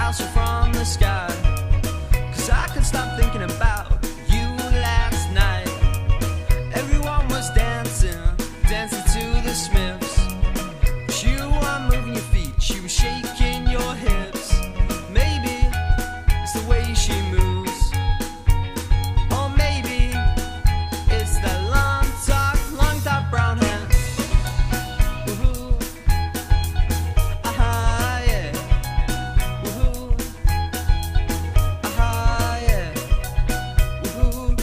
clouds fall from the sky. 'Cause I couldn't stop thinking about you last night. Everyone was dancing to the Smiths. But you weren't moving your feet, you were shaking your hips. Maybe it's the way she moves, or maybe it's that long dark brown hair. Woohoo, aha, yeah. Woohoo, aha, yeah. Woohoo,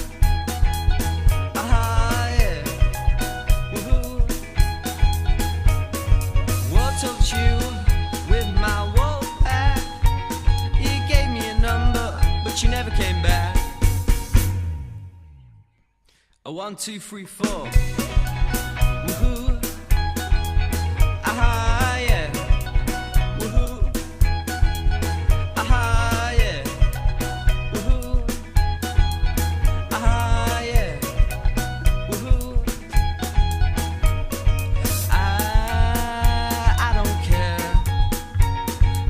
aha, yeah. Woohoo. What told you with my wolf pack? You gave me a number, but you never came back. A 1, 2, 3, 4. Woohoo, aha, yeah. Woohoo, aha, yeah. Woohoo, aha, yeah. Woohoo. I don't care,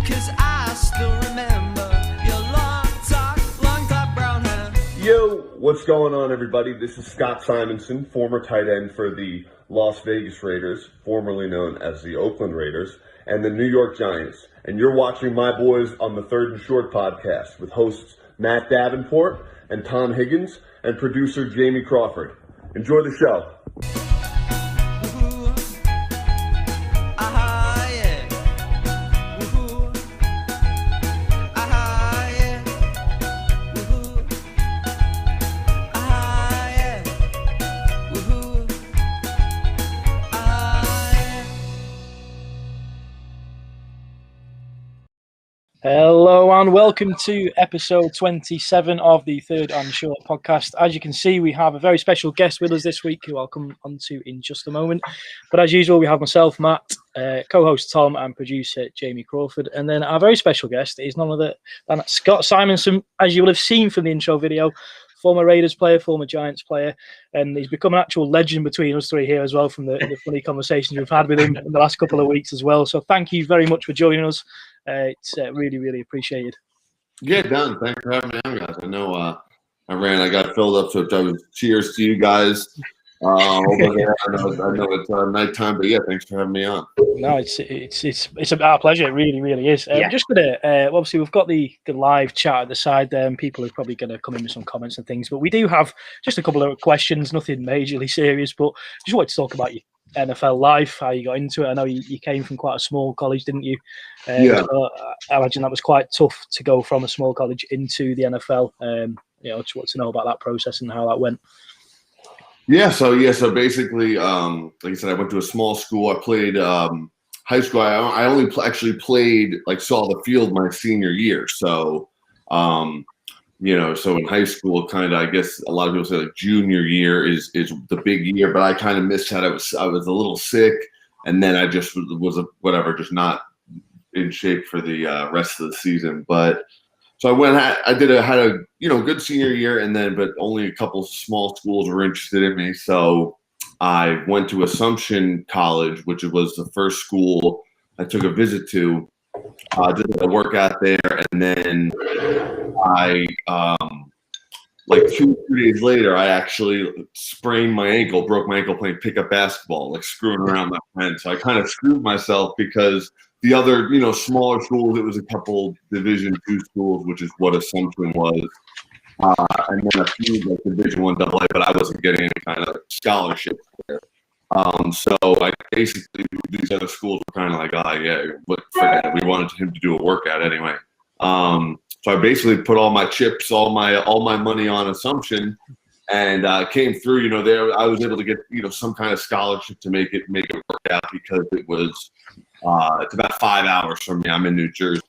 'cause I still remember your long dark brown hair. Yo, what's going on, everybody? This is Scott Simonson, former tight end for the Las Vegas Raiders, formerly known as the Oakland Raiders, and the New York Giants. And you're watching my boys on the Third and Short podcast with hosts Matt Davenport and Tom Higgins and producer Jamie Crawford. Enjoy the show. Woohoo, aha, yeah. Woohoo, aha, yeah. Woohoo, aha, yeah. Woohoo, aha, yeah. Hello and welcome to episode 27 of the Third and Short podcast. As you can see, we have a very special guest with us this week who I'll come on to in just a moment. But as usual, we have myself, Matt, co-host Tom, and producer Jamie Crawford. And then our very special guest is none other than Scott Simonson, as you will have seen from the intro video, former Raiders player, former Giants player, and he's become an actual legend between us three here as well from the funny conversations we've had with him in the last couple of weeks as well. So thank you very much for joining us. It's really, really appreciated. Yeah, Dan, thanks for having me on, guys. I know I got filled up, so cheers to you guys over there. I know it's nighttime, but yeah, thanks for having me on. No, it's our pleasure. It really, really is. Yeah. Just gonna obviously we've got the live chat at the side there, and people are probably gonna come in with some comments and things. But we do have just a couple of questions, nothing majorly serious, but just wanted to talk about your NFL life, how you got into it. I know you came from quite a small college, didn't you? Yeah. So I imagine that was quite tough to go from a small college into the NFL. Just want to know about that process and how that went. So basically, like I said, I went to a small school. I played high school. I only actually played, saw the field my senior year. So, so in high school, kind of, I guess a lot of people say junior year is the big year, but I kind of missed that. I was a little sick, and then I just was just not in shape for the rest of the season. But so I had a good senior year, but only a couple of small schools were interested in me. So I went to Assumption College, which was the first school I took a visit to. Did a workout there, and then I 2 days later, I actually sprained my ankle, broke my ankle playing pickup basketball, screwing around my friends. So I kind of screwed myself because the other, smaller schools, it was a couple Division II schools, which is what Assumption was, and then a few Division I AA, but I wasn't getting any kind of scholarship there. So I basically, these other schools were kind of like, forget it. We wanted him to do a workout anyway. So I basically put all my chips, all my money on Assumption, and came through. There I was able to get some kind of scholarship to make it work out because it was it's about 5 hours from me. I'm in New Jersey,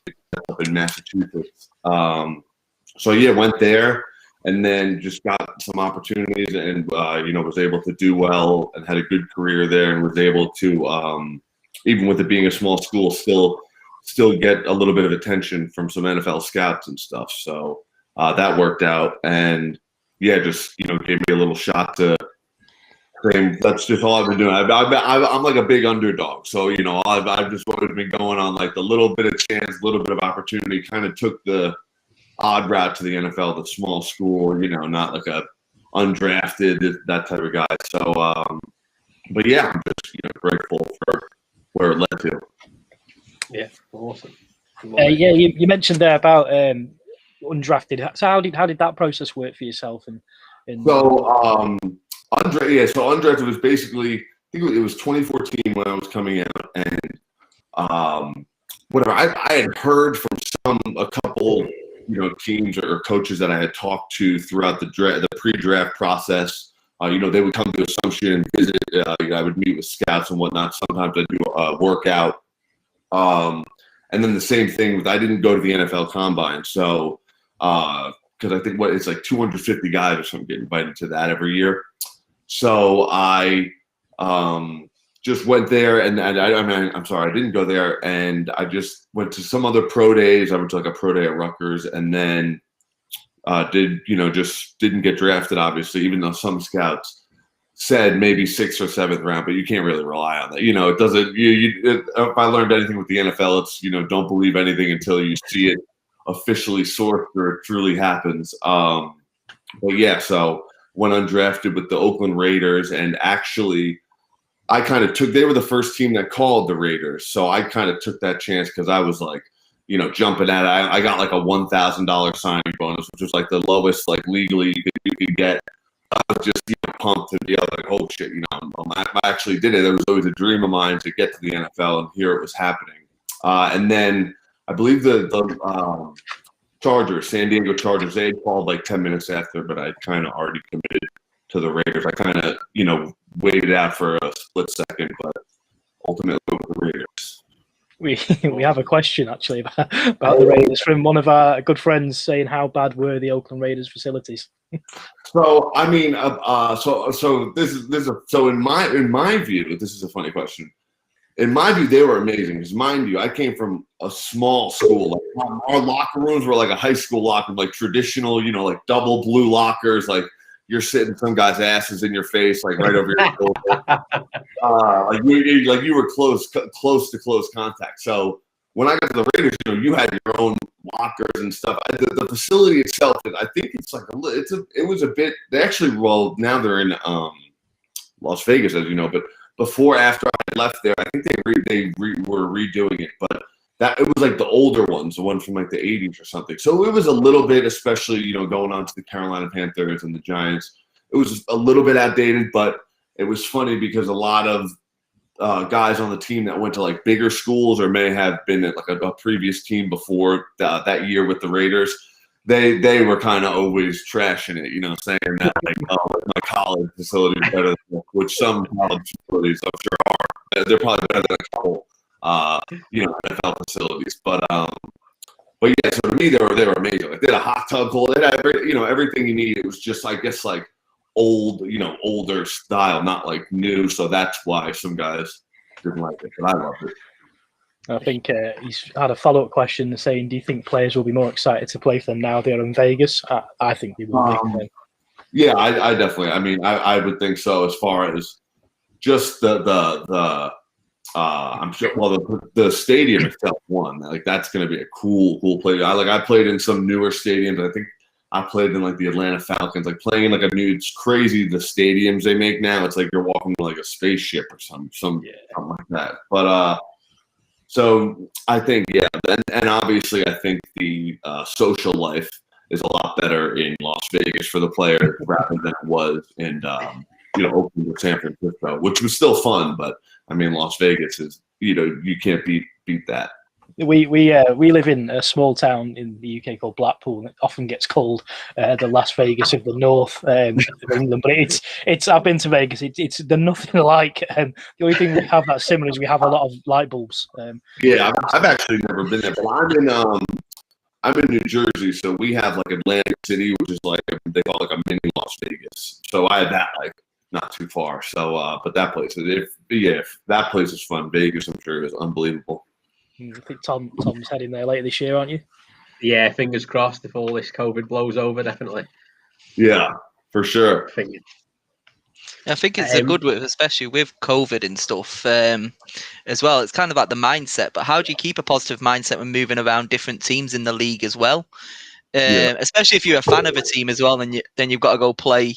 up in Massachusetts. Went there. And then just got some opportunities and, was able to do well and had a good career there and was able to, even with it being a small school, still get a little bit of attention from some NFL scouts and stuff. So that worked out. And, just, gave me a little shot to Same. That's just all I've been doing. I'm like a big underdog, so I've just always been going on like the little bit of chance, little bit of opportunity. Kind of took the odd route to the NFL, the small school, not like a undrafted, that type of guy. So, but yeah, I'm just grateful for where it led to. Yeah, awesome. Yeah, you mentioned there about undrafted. So how did that process work for yourself? So undrafted was basically, I think it was 2014 when I was coming out, and whatever. I had heard from a couple teams or coaches that I had talked to throughout the pre-draft process. They would come to Assumption and visit. I would meet with scouts and whatnot. Sometimes I'd do a workout. And then the same thing with, I didn't go to the NFL Combine. So, because I think it's like 250 guys or something get invited to that every year. So I just went there, and I'm sorry, I didn't go there, and I just went to some other pro days. I went to like a pro day at Rutgers, and then just didn't get drafted, obviously, even though some scouts said maybe 6th or 7th round, but you can't really rely on that. It doesn't. If I learned anything with the NFL, it's don't believe anything until you see it officially sourced or it truly happens. But yeah, so went undrafted with the Oakland Raiders, and actually, I kind of they were the first team that called the Raiders, so I kind of took that chance because I was like, jumping at it. I got like a $1,000 signing bonus, which was like the lowest like legally you could get. I was just pumped to be like, oh shit, I actually did it. It was always a dream of mine to get to the NFL, and here it was happening. And then I believe the Chargers, San Diego Chargers, they called like 10 minutes after, but I kind of already committed to the Raiders. I kind of, waited out for a split second, but ultimately with the Raiders. We have a question actually about the Raiders from one of our good friends saying how bad were the Oakland Raiders facilities. So I mean, so this is so in my view, this is a funny question. In my view, they were amazing because, mind you, I came from a small school. Like our locker rooms were like a high school locker, like traditional, like double blue lockers. Like you're sitting, some guy's ass is in your face, like right over your shoulder. Like you were close to close contact. So when I got to the Raiders, you had your own lockers and stuff. The facility itself, I think it's like it was a bit. They actually, well, now they're in Las Vegas, as you know, but after I left there, I think they were redoing it, but it was like the older ones, the one from like the 80s or something. So it was a little bit, especially going on to the Carolina Panthers and the Giants. It was a little bit outdated, but it was funny because a lot of guys on the team that went to like bigger schools or may have been at like a previous team before that year with the Raiders, they were kind of always trashing it, saying that like, oh, my college facility is better than, which some college facilities I'm sure are. They're probably better than a couple, NFL facilities. But yeah, so to me they were amazing. Like they had a hot tub pool, they had everything you need. It was just, I guess, like old, older style, not like new. So that's why some guys didn't like it, but I loved it. I think he's had a follow-up question saying, do you think players will be more excited to play for them now they're in Vegas? I think they will be. Yeah, I definitely. I mean, I would think so. As far as just the I'm sure. Well, the stadium itself, like that's going to be a cool place. I played in some newer stadiums. I think I played in like the Atlanta Falcons. Like playing in like a new. It's crazy the stadiums they make now. It's like you're walking to like a spaceship or something like that. But so I think, yeah, and obviously I think the social life is a lot better in Las Vegas for the players rather than it was in Oakland or San Francisco, which was still fun, but I mean Las Vegas is you can't beat that. We live in a small town in the UK called Blackpool, and it often gets called the Las Vegas of the north of England. But it's I've been to Vegas. It's they're nothing alike. The only thing we have that's similar is we have a lot of light bulbs. Yeah, I've actually never been there, but I'm in New Jersey, so we have like Atlantic City, which is like they call it like a mini Las Vegas. So I had that like not too far. So but that place, if that place is fun, Vegas I'm sure is unbelievable. I think Tom's heading there later this year, aren't you? Yeah, fingers crossed if all this COVID blows over, definitely. Yeah, for sure. I think it's a good with, especially with COVID and stuff as well. It's kind of like the mindset, but how do you keep a positive mindset when moving around different teams in the league as well? Especially if you're a fan of a team as well, and then you've got to go play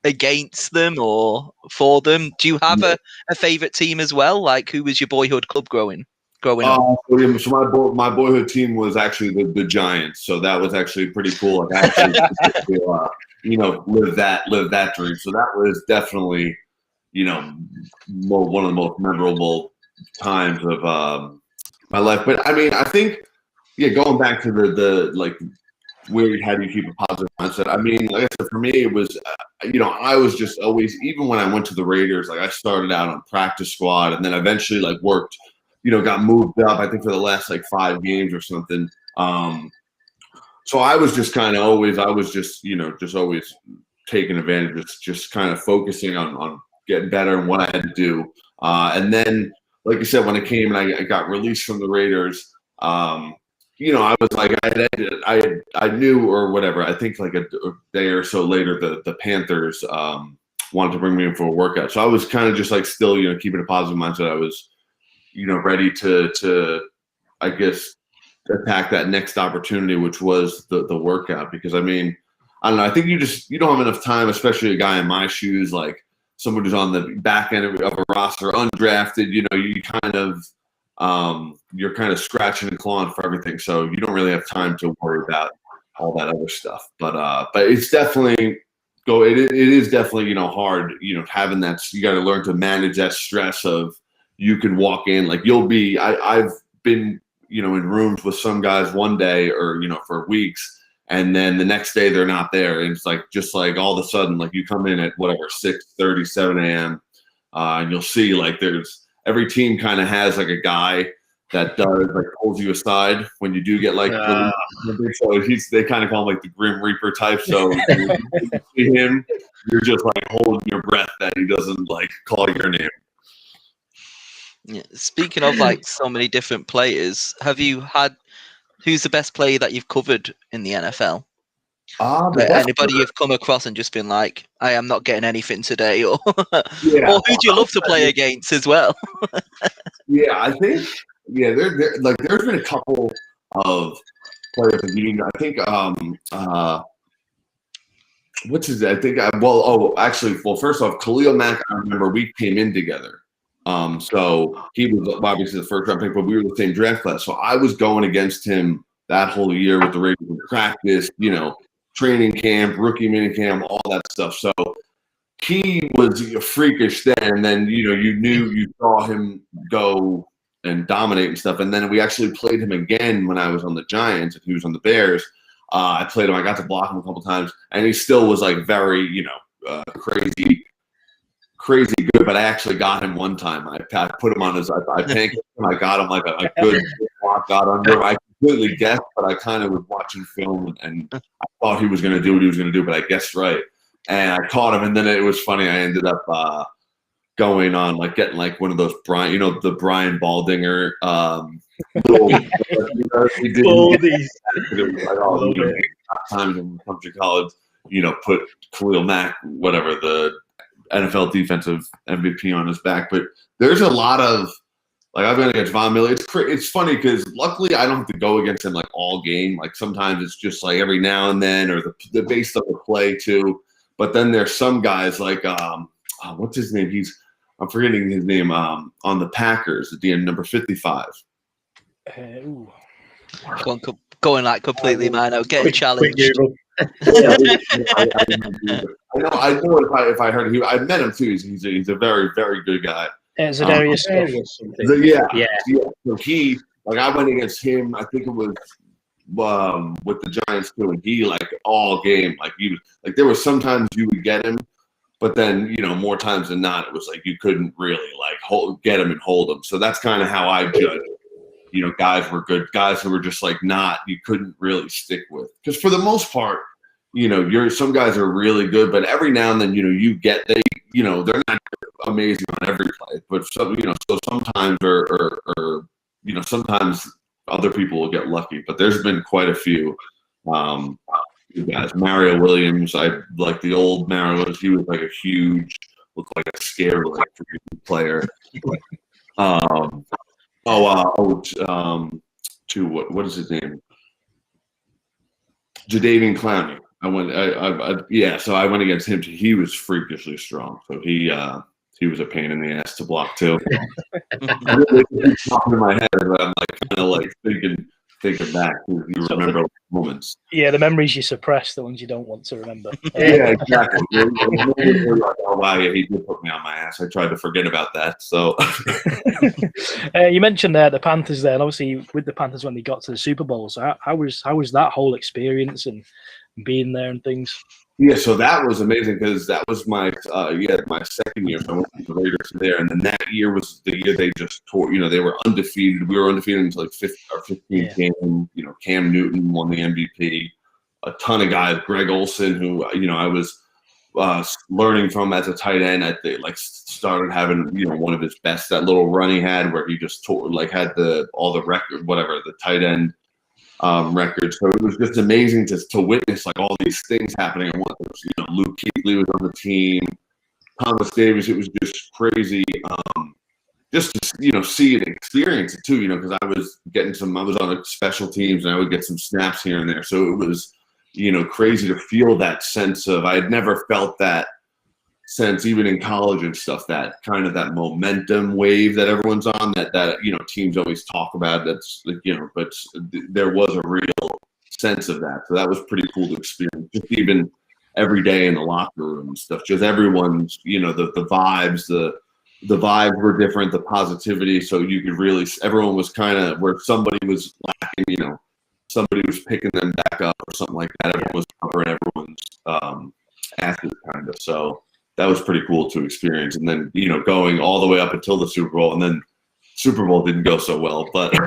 against them or for them. Do you have a favorite team as well? Like, who was your boyhood club growing up? So my boyhood team was actually the Giants, so that was actually pretty cool. Like, I actually live that dream. So that was definitely one of the most memorable times of my life. But I mean, I think going back to the like, how do you keep a positive mindset? I mean, like I said, for me, it was, I was just always, even when I went to the Raiders, like I started out on practice squad and then eventually like worked, got moved up, I think for the last like 5 games or something. So I was just kind of always, just always taking advantage of just kind of focusing on getting better and what I had to do. And then, like you said, when it came and I got released from the Raiders, I was like, I knew or whatever. I think like a day or so later, the Panthers wanted to bring me in for a workout. So I was kind of just like still, keeping a positive mindset. I was, ready to I guess attack that next opportunity, which was the workout. Because I mean, I don't know. I think you don't have enough time, especially a guy in my shoes, like someone who's on the back end of a roster, undrafted. You kind of you're kind of scratching and clawing for everything, so you don't really have time to worry about all that other stuff. But it's definitely it is definitely hard. Having that, you got to learn to manage that stress of you can walk in like I've been in rooms with some guys one day or for weeks, and then the next day they're not there, and it's like just like all of a sudden like you come in at whatever 6:30, 7 a.m. And you'll see like there's every team kind of has like a guy that does like pulls you aside when you do get like so they kind of call him like the Grim Reaper type. So when you see him, you're just like holding your breath that he doesn't like call your name. Yeah. Speaking of like so many different players, who's the best player that you've covered in the NFL? Anybody you've come across and just been like, I am not getting anything today, or or who do you love to play against as well? I think there like there's been a couple of players that I think what's his I think first off, Khalil Mack, I remember we came in together. So he was obviously the first round pick, but we were the same draft class. So I was going against him that whole year with the Raiders in practice, training camp, rookie mini camp, all that stuff. So he was freakish then, and then you saw him go and dominate and stuff. And then we actually played him again when I was on the Giants and he was on the Bears. I played him. I got to block him a couple times, and he still was like very crazy good. But I actually got him one time. I put him on his. I pancaked him. I got him like a good block. Got under him. I completely guessed, but I kind of was watching film and I thought he was going to do what he was going to do, but I guessed right. And I caught him, and then it was funny. I ended up going on like getting like one of those the Brian Baldinger times in country college, put Khalil Mack, whatever, the NFL defensive MVP on his back. But there's a lot of like I've been against Von Miller. It's funny because luckily I don't have to go against him like all game. Like sometimes it's just like every now and then, or the based on the play too. But then there's some guys like what's his name? I'm forgetting his name on the Packers at the end, number 55. Going like completely man out, getting challenged. I know if I heard him, I met him too. He's a very, very good guy. Zadarius So he I went against him. I think it was with the Giants too, and he like all game he was like there was sometimes you would get him, but then more times than not it was like you couldn't really like get him and hold him. So that's kind of how I judge. Guys were good. Guys who were just like you couldn't really stick with, because for the most part, some guys are really good, but every now and then they're not amazing on every play, but so sometimes or sometimes other people will get lucky. But there's been quite a few guys. Mario Williams, I like the old Mario. He was like a huge look like a scary like player. To what is his name? Jadeveon Clowney. So I went against him. He was freakishly strong. So he was a pain in the ass to block too. It's popping in my head, but I'm like kind of like thinking back. You remember moments. Yeah, the memories you suppress, the ones you don't want to remember. Yeah, exactly. Like, oh wow, yeah, he did put me on my ass. I tried to forget about that. So you mentioned there the Panthers there, and obviously with the Panthers when they got to the Super Bowl. So how was that whole experience and being there and things? Yeah, so that was amazing because that was my second year. So I went to the Raiders there, and then that year was the year they just tore. They were undefeated. We were undefeated until like 15 game. Cam Newton won the MVP. A ton of guys. Greg Olsen, who I was learning from as a tight end. Started having one of his best, that little run he had where he just had all the record, whatever, the tight end record. So it was just amazing to witness like all these things happening at once. Luke Kuechly was on the team, Thomas Davis. It was just crazy, just to see and experience it too. Because I was on special teams and I would get some snaps here and there. So it was crazy to feel that sense of, I had never felt that sense even in college and stuff, that kind of that momentum wave that everyone's on, that teams always talk about. That's but there was a real sense of that. So that was pretty cool to experience, just even every day in the locker room and stuff. Just everyone's the vibes, the vibes were different, the positivity. So you could really, everyone was kind of where somebody was lacking, somebody was picking them back up or something like that. Everyone was covering everyone's asses kind of. So that was pretty cool to experience. And then, going all the way up until the Super Bowl, and then Super Bowl didn't go so well, but, so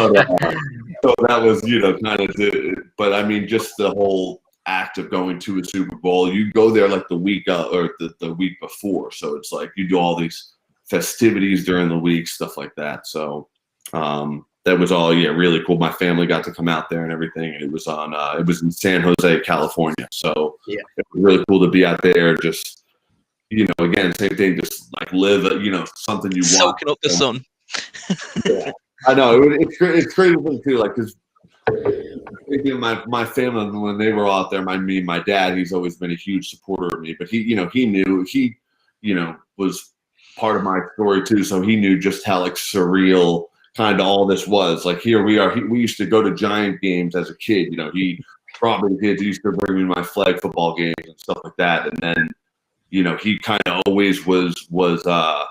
that was, kind of, but I mean, just the whole act of going to a Super Bowl, you go there like the week or the week before. So it's like you do all these festivities during the week, stuff like that. So that was all, really cool. My family got to come out there and everything. It was it was in San Jose, California. So it was really cool to be out there. Just, again, same thing, just like live, something you want. Soaking up the sun. Yeah. I know. It's crazy thing too, like, because my family, when they were out there, my dad, he's always been a huge supporter of me, but he knew, was part of my story too. So he knew just how like surreal kind of all this was. Like, here we are. We used to go to Giant games as a kid. He brought me kids. He used to bring me my flag football games and stuff like that. And then, he kind of always was a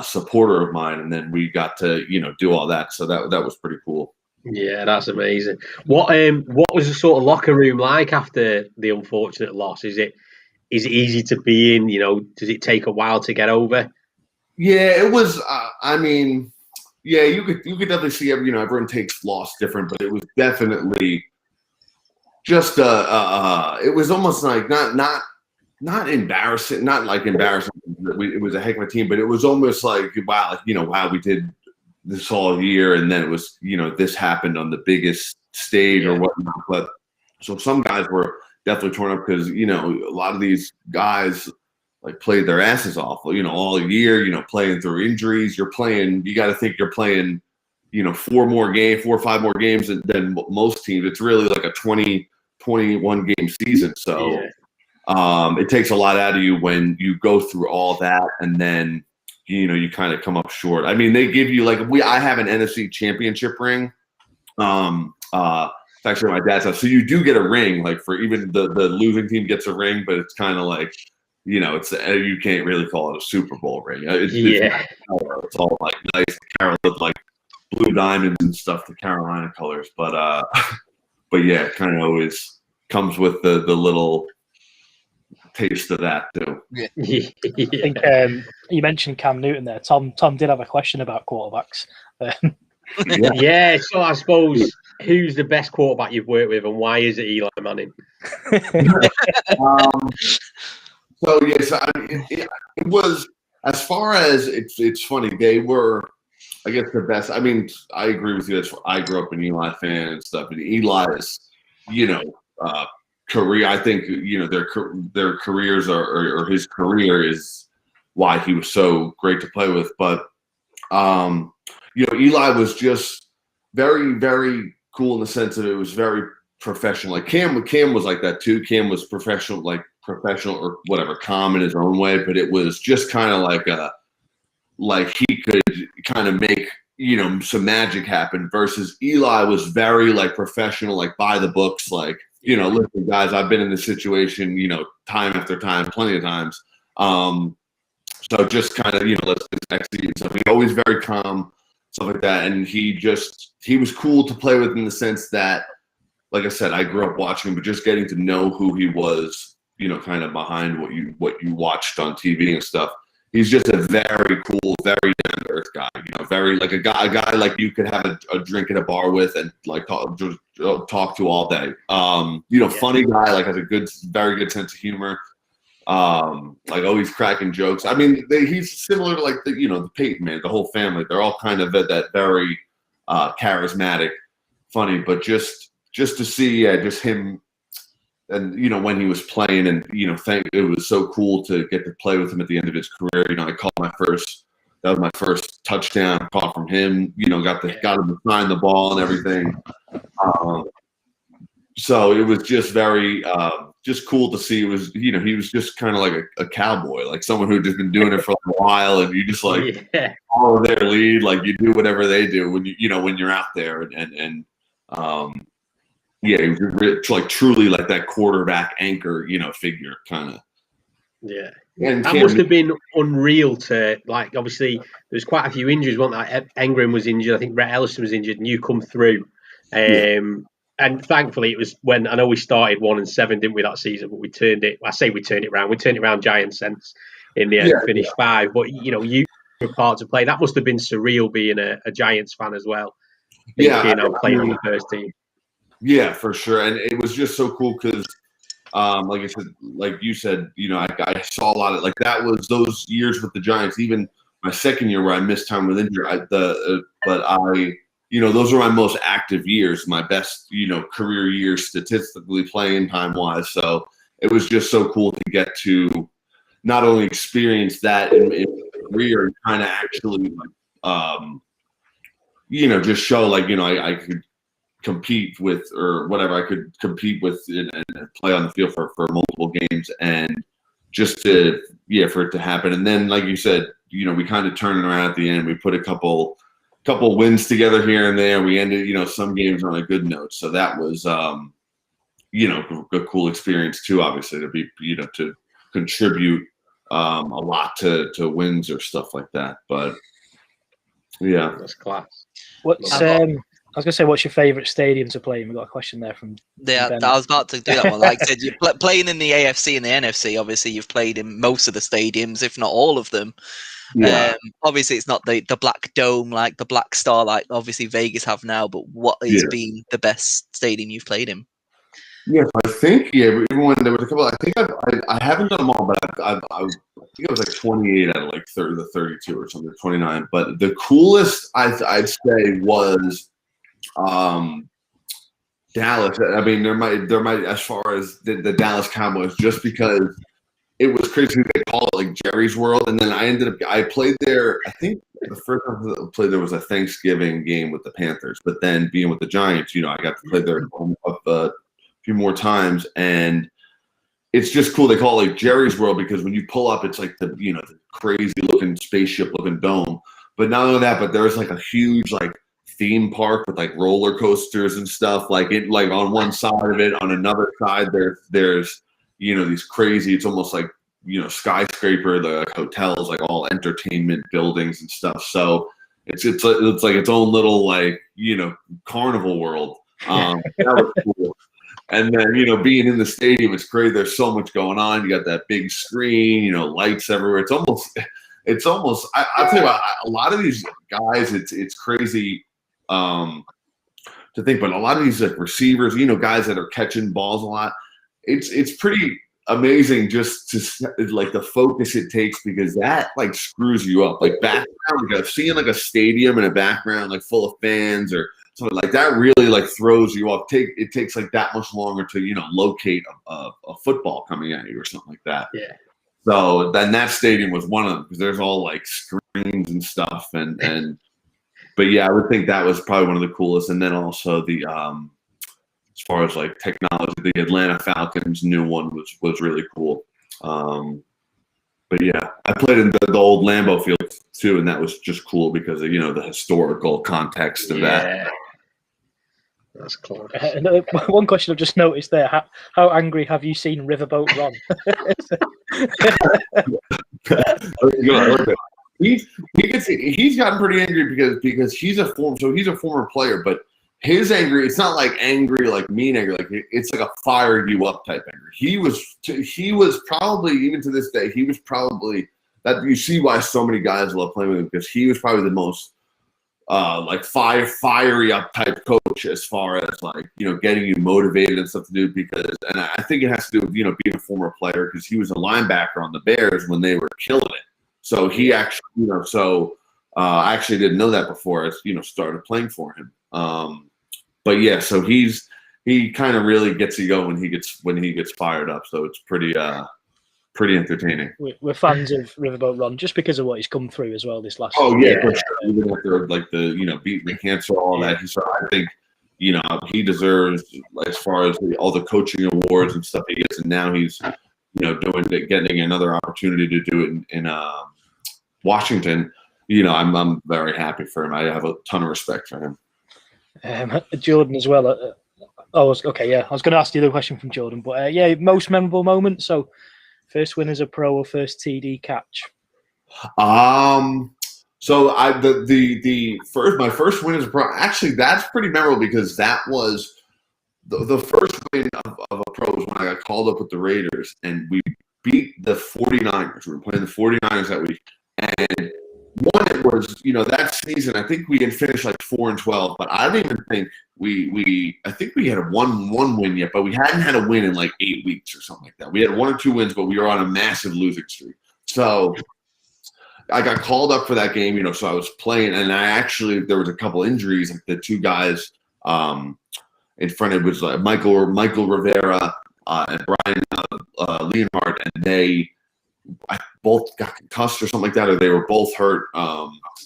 supporter of mine. And then we got to, do all that. So that was pretty cool. Yeah, that's amazing. What was the sort of locker room like after the unfortunate loss? Is it easy to be in? Does it take a while to get over? Yeah, it was. Yeah, you could definitely see everyone takes loss different, but it was definitely just it was almost like not embarrassing, not like embarrassing. It was a heck of a team, but it was almost like, wow, wow, we did this all year, and then it was this happened on the biggest stage or whatnot. But so some guys were definitely torn up because a lot of these guys like played their asses off, all year, playing through injuries. You got to think you're playing, 4 or 5 more games than most teams. It's really like a 20, 21 game season. So it takes a lot out of you when you go through all that. And then, you kind of come up short. I mean, they give you I have an NFC championship ring. It's actually my dad's house. So you do get a ring, like for even the losing team gets a ring, but it's kind of like, it's you can't really call it a Super Bowl ring. It's all like nice, with like blue diamonds and stuff, the Carolina colors. But yeah, it kind of always comes with the little taste of that too. Yeah. I think you mentioned Cam Newton there. Tom did have a question about quarterbacks. Yeah. So I suppose, who's the best quarterback you've worked with, and why is it Eli Manning? So yes, it was, as far as it's funny, they were, I guess, the best. I mean, I agree with you. I grew up an Eli fan and stuff, and Eli is, career. I think their careers or his career is why he was so great to play with. But Eli was just very, very cool in the sense that it was very professional. Like Cam was like that too. Cam was professional or whatever, calm in his own way. But it was just kind of like he could kind of make some magic happen. Versus Eli was very like professional, like by the books, like. Listen, guys, I've been in this situation, time after time, plenty of times. So just kind of, let's execute stuff. He's always very calm, stuff like that. And he was cool to play with in the sense that, like I said, I grew up watching him, but just getting to know who he was, kind of behind what you watched on TV and stuff. He's just a very cool, very down to earth guy. Very like a guy like you could have a drink at a bar with and like talk to all day. Funny guy, like has a very good sense of humor. Like always cracking jokes. I mean, he's similar to like the Peyton man, the whole family. They're all kind of that very charismatic, funny. But just to see, just him. And when he was playing, and it was so cool to get to play with him at the end of his career. I caught that was my first touchdown caught from him. Got him to sign the ball and everything. So it was just very just cool to see. It was he was just kind of like a cowboy, like someone who'd just been doing it for a while, and you just like follow their lead, like you do whatever they do when when you're out there and yeah, he was like truly like that quarterback anchor, figure kind of. Yeah. And that must have been unreal to, like, obviously there's quite a few injuries, wasn't there? Engram was injured, I think Rhett Ellison was injured, and you come through. And thankfully it was when, I know we started 1-7, didn't we, that season, but we turned it around. We turned it around Giants sense in the end, finished 5. But, you were part to play. That must have been surreal being a Giants fan as well. Playing on the first team. Yeah, for sure. And it was just so cool because, like you said, I saw a lot of, like, that was those years with the Giants, even my second year where I missed time with injury. Those are my most active years, my best, career years statistically playing time-wise. So it was just so cool to get to not only experience that in career and kind of actually, just show, like, I could compete with or whatever I could compete with and play on the field for multiple games, and just for it to happen. And then, like you said, we kind of turned it around at the end. We put a couple wins together here and there. We ended, some games on a good note. So that was, a cool experience too, obviously, to be, to contribute a lot to wins or stuff like that. But yeah, that's class. I was going to say, what's your favourite stadium to play in? We've got a question there from Ben. I was about to do that one. Like I said, you're playing in the AFC and the NFC. Obviously, you've played in most of the stadiums, if not all of them. Yeah. Obviously, it's not the Black Dome, like the Black Star, like obviously Vegas have now. But what has been the best stadium you've played in? Yes, I think, even when there was a couple, I think I haven't done them all, but I think it was like 28 out of like 32 or something, 29. But the coolest I'd say was Dallas. I mean, there might as far as the Dallas Cowboys, just because it was crazy. They call it like Jerry's World, and then I played there. I think the first time I played there was a Thanksgiving game with the Panthers, but then being with the Giants, I got to play there a few more times, and it's just cool. They call it like Jerry's World because when you pull up, it's like the the crazy looking spaceship looking dome. But not only that, but there's like a huge like theme park with like roller coasters and stuff. Like it, like on one side of it, on another side there's these crazy. It's almost like skyscraper, the hotels, like all entertainment buildings and stuff. So it's like its own little like carnival world. That was cool. And then, being in the stadium, it's great. There's so much going on. You got that big screen, lights everywhere. It's almost, I'll tell you what, a lot of these guys, it's crazy to think, but a lot of these like receivers, guys that are catching balls a lot, it's pretty amazing just to like the focus it takes, because that like screws you up. Like background, like seeing like a stadium in a background like full of fans or something like that really like throws you off. It takes like that much longer to locate a football coming at you or something like that. Yeah. So then that stadium was one of them, because there's all like screens and stuff but yeah, I would think that was probably one of the coolest. And then also the as far as like technology, the Atlanta Falcons new one was really cool. But yeah, I played in the old Lambeau Field too, and that was just cool because of the historical context of that. That's cool. One question I've just noticed there: how angry have you seen Riverboat Run? He's gotten pretty angry because he's a former player, but his angry, it's not like angry, like mean angry, like it's like a fire you up type angry. He was probably, even to this day, he was probably that. You see why so many guys love playing with him, because he was probably the most like fiery up type coach as far as like getting you motivated and stuff to do. And I think it has to do with being a former player, because he was a linebacker on the Bears when they were killing it. So he actually I actually didn't know that before I started playing for him. But yeah, so he kind of really gets you going when he gets fired up. So it's pretty entertaining. We're fans of Riverboat Run just because of what he's come through as well this last. Oh yeah, for sure. Even after like the beating the cancer, all that. So I think he deserves, as far as all the coaching awards and stuff he gets, and now he's getting another opportunity to do it in Washington. I'm very happy for him. I have a ton of respect for him. Jordan as well. I was going to ask the other question from Jordan, but most memorable moment. So, first win as a pro or first TD catch? So my first win as a pro. Actually, that's pretty memorable, because that was the first win of a pro was when I got called up with the Raiders, and we beat the 49ers. We were playing the 49ers that week, and it was that season. I think we had finished like 4-12, but I don't even think I think we had one win yet, but we hadn't had a win in like 8 weeks or something like that. We had 1 or 2 wins, but we were on a massive losing streak. So I got called up for that game, so I was playing, and there was a couple injuries, like the 2 guys in front of it was like Michael Rivera and Brian Leonhardt, and they both got concussed or something like that, or they were both hurt.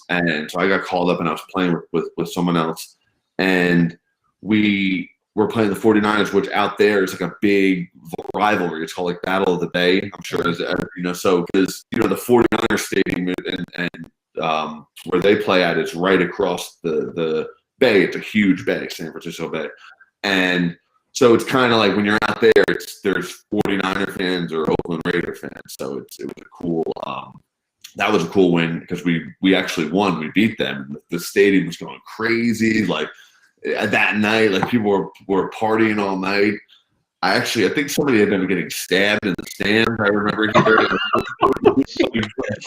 And so I got called up, and I was playing with someone else, and we were playing the 49ers, which out there is like a big rivalry. It's called like Battle of the Bay. I'm sure so because the 49ers stadium and where they play at is right across the bay. It's a huge bay, San Francisco Bay, and so it's kind of like when you're out there, there's 49er fans or Oakland Raider fans. So it was a cool. That was a cool win, because we actually won. We beat them. The stadium was going crazy. Like that night, like people were partying all night. I think somebody had been getting stabbed in the stands. I remember hearing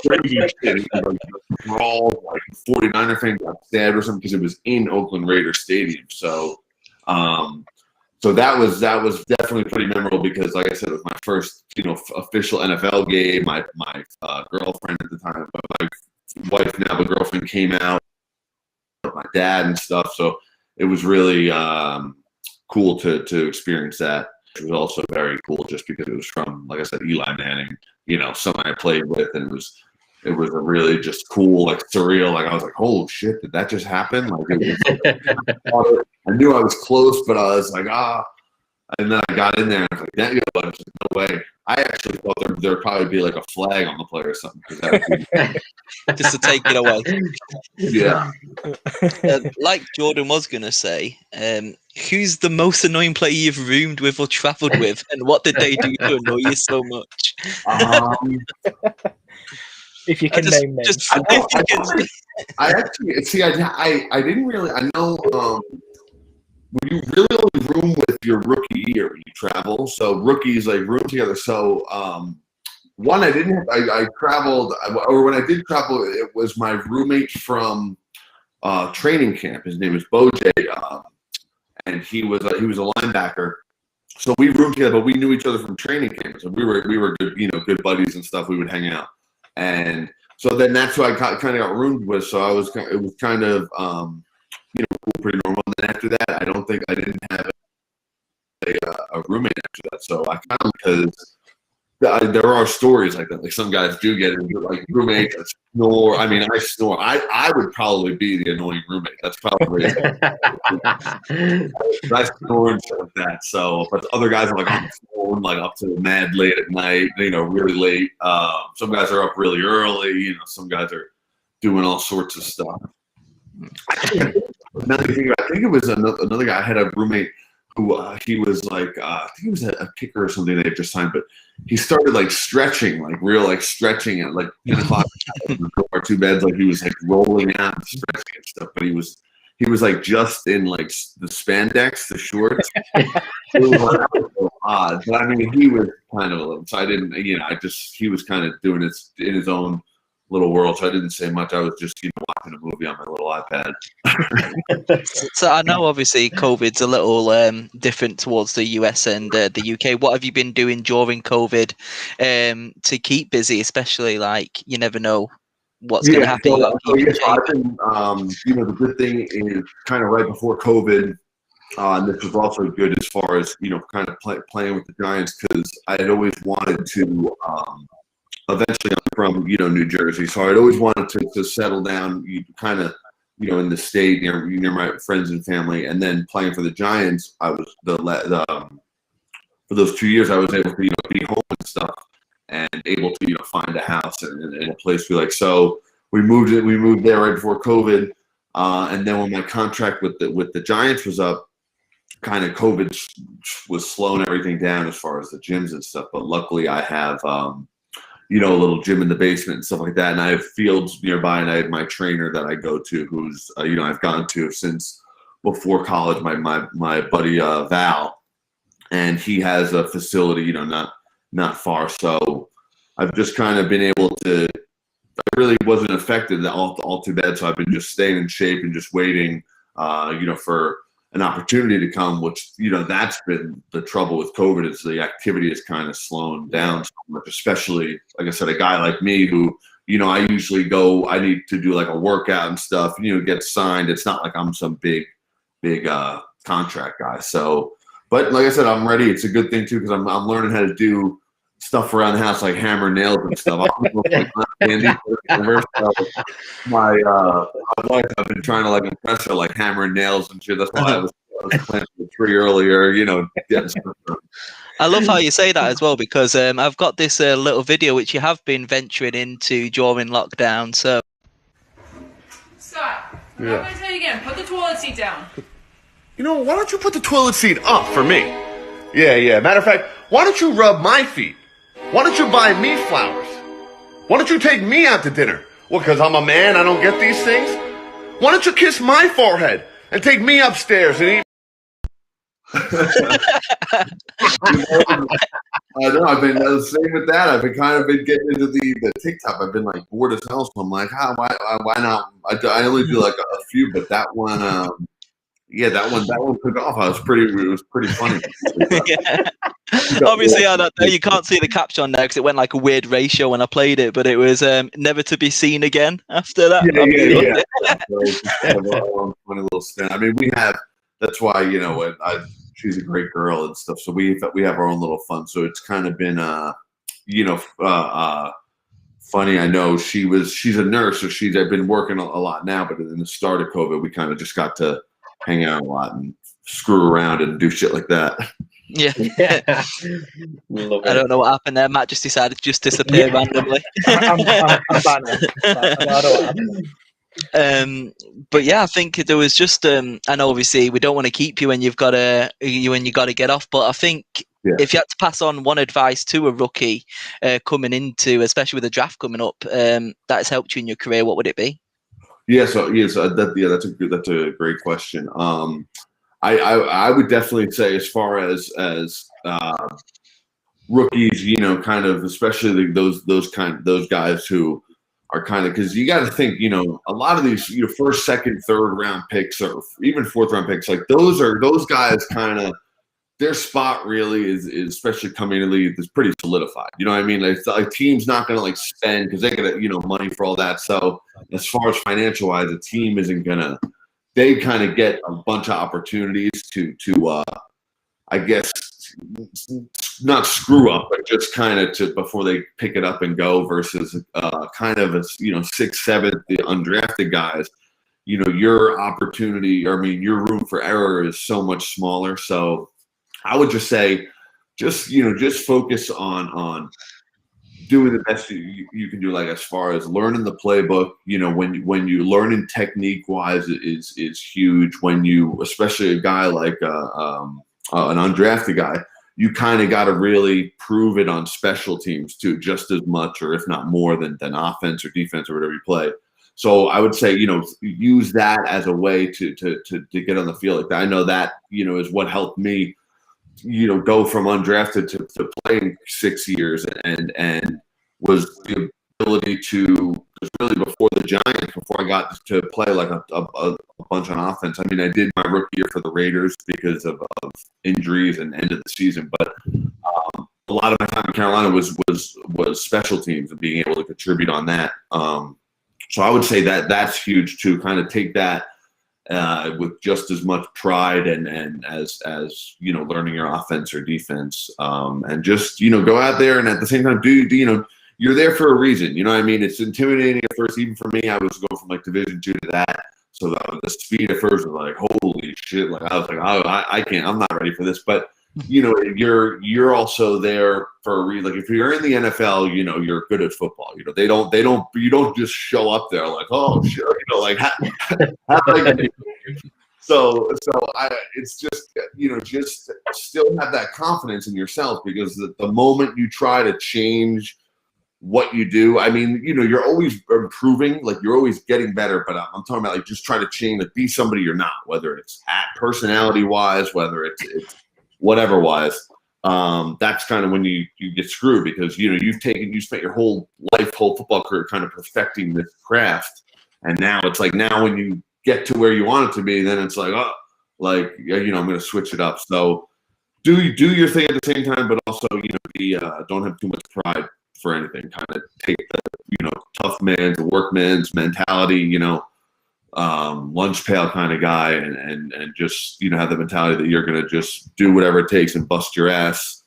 crazy shit. Like 49er fans got stabbed or something, because it was in Oakland Raider Stadium. So. So that was definitely pretty memorable, because, like I said, it was my first official NFL game. My girlfriend at the time, my wife now, the girlfriend, came out with my dad and stuff. So it was really cool to experience that. It was also very cool just because it was from, like I said, Eli Manning, someone I played with, and it was a really just cool, like surreal. Like I was like, "Oh shit, did that just happen?" Like I knew I was close, but I was like, And then I got in there, and I was like, "That no way." I actually thought there'd probably be like a flag on the play or something, just to take it away. Yeah. Like Jordan was gonna say, who's the most annoying player you've roomed with or travelled with, and what did they do to annoy you so much? If you can name names. I actually see. I didn't really. I know. When you really only room with your rookie year when you travel, so rookies like room together. So one, I didn't have. I traveled, or when I did travel, it was my roommate from training camp. His name is Boj, and he was a linebacker. So we roomed together, but we knew each other from training camps, and we were good, good buddies and stuff. We would hang out, and so then that's who I kind of got roomed with. So it was kind of pretty normal. And then after that, I didn't have a roommate after that. So I kind of, because there are stories like that. Like some guys do get into like roommates that snore. I mean, I snore. I would probably be the annoying roommate. That's probably it. I snore and stuff like that. So, but other guys are like on the phone, like up to mad late at night. Really late. Some guys are up really early. Some guys are doing all sorts of stuff. Another thing, I think it was another guy. I had a roommate who he was like, I think he was a kicker or something they had just signed, but he started like stretching, like real like stretching at like 10 o'clock or 2 beds, like he was like rolling out and stretching and stuff. But he was like just in like the spandex, the shorts. It was so odd, but I mean he was kind of a little. So I didn't, he was kind of doing it in his own little world, so I didn't say much. I was just watching a movie on my little iPad. So I know obviously COVID's a little different towards the US and the UK. What have you been doing during COVID to keep busy, especially like you never know what's going to happen? So I've been, the good thing is kind of right before COVID, and this was also good as far as kind of playing with the Giants, because I had always wanted to. Eventually, I'm from New Jersey, so I'd always wanted to settle down, kind of in the state near my friends and family. And then playing for the Giants, I was for those 2 years I was able to be home and stuff, and able to find a house and a place we like. So we moved there right before COVID, and then when my contract with the Giants was up, kind of COVID was slowing everything down as far as the gyms and stuff. But luckily, I have. A little gym in the basement and stuff like that. And I have fields nearby, and I have my trainer that I go to, who's, I've gone to since before college, my buddy, Val, and he has a facility, not far. So I've just kind of been able to, I really wasn't affected all too bad. So I've been just staying in shape and just waiting, for an opportunity to come, which, that's been the trouble with COVID, is the activity is kind of slowing down so much, especially, like I said, a guy like me who, I usually I need to do like a workout and stuff, get signed. It's not like I'm some big contract guy. So, but like I said, I'm ready. It's a good thing too, because I'm learning how to do stuff around the house, like hammer nails and stuff. My wife, I've been trying to like impress her, like hammering nails and shit. That's why I was planting the tree earlier, getting stuff done. I love how you say that as well, because I've got this little video which you have been venturing into during lockdown. So, Scott, I'm going to tell you again. Put the toilet seat down. Why don't you put the toilet seat up for me? Yeah. Matter of fact, why don't you rub my feet? Why don't you buy me flowers? Why don't you take me out to dinner? Well, because I'm a man, I don't get these things? Why don't you kiss my forehead and take me upstairs and eat? I know, I've been the same with that. I've been getting into the TikTok. I've been like bored as hell, so I'm like, why not? I only do like a few, but that one, that one took off. It was pretty funny. Yeah. Obviously, I don't know. You can't see the caption now because it went like a weird ratio when I played it, but it was never to be seen again after that. Funny little spin. I mean, that's why, she's a great girl and stuff. So we have our own little fun. So it's kind of been, funny. I know she's a nurse, so she's been working a lot now, but in the start of COVID, we kind of just got to hang out a lot and screw around and do shit like that. Yeah. I don't know what happened there. Matt just decided to just disappear randomly. I'm back now. I don't know. But yeah, I think there was just I know obviously we don't want to keep you when you've got to get off, but I think if you had to pass on one advice to a rookie coming into, especially with the draft coming up, that has helped you in your career, what would it be? That's a great question. I would definitely say, as far as rookies, kind of, especially those guys who are kind of, because you got to think, a lot of these first, second, third round picks, or even fourth round picks, like those guys kind of, their spot really is especially coming in the league is pretty solidified. You know what I mean? It's like team's not going to like spend because they get money for all that. So as far as financial wise, the team isn't gonna. They kind of get a bunch of opportunities to I guess not screw up, but just kind of to before they pick it up and go versus kind of as 6th, 7th, the undrafted guys. Your opportunity, your room for error is so much smaller. So I would just say, just focus on doing the best you can do. Like as far as learning the playbook, when you learning technique wise is huge. When you, especially a guy like an undrafted guy, you kind of got to really prove it on special teams too, just as much or if not more than offense or defense or whatever you play. So I would say, use that as a way to get on the field like that. I know that, is what helped me, go from undrafted to playing 6 years and was the ability to, was really before the Giants, before I got to play like a bunch on offense. I did my rookie year for the Raiders because of injuries and end of the season, but a lot of my time in Carolina was special teams and being able to contribute on that. So I would say that's huge too. Kind of take that with just as much pride and as learning your offense or defense, and just go out there and at the same time do you're there for a reason. It's intimidating at first. Even for me, I was going from like Division II to that. So the speed at first was like, holy shit! Like I was like, I can't. I'm not ready for this. But you're also there for a reason. Like if you're in the NFL, you're good at football. You don't just show up there like, oh shit, like so it's just just still have that confidence in yourself, because the moment you try to change what you do, you're always improving, like you're always getting better, but I'm talking about like just try to change, like be somebody you're not, whether it's personality wise, whether it's whatever wise. That's kind of when you get screwed, because you spent your whole football career kind of perfecting this craft, and now it's like when you get to where you want it to be, then it's like I'm going to switch it up. So do your thing at the same time, but also don't have too much pride for anything. Kind of take the tough man's, workman's mentality, lunch pail kind of guy, and just have the mentality that you're going to just do whatever it takes and bust your ass.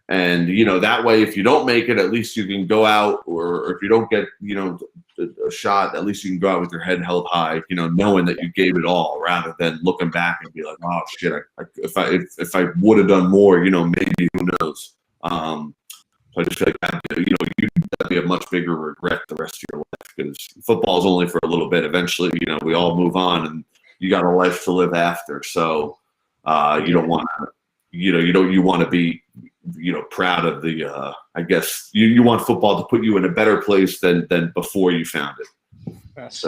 And that way, if you don't make it, at least you can go out, or if you don't get a shot, at least you can go out with your head held high, knowing that you gave it all, rather than looking back and be like, oh shit, if I would have done more, maybe, who knows. So I just feel like that'd be a much bigger regret the rest of your life, because football is only for a little bit. Eventually, we all move on, and you got a life to live after. So you don't want to, you want to be, proud of the. I guess you want football to put you in a better place than before you found it. That's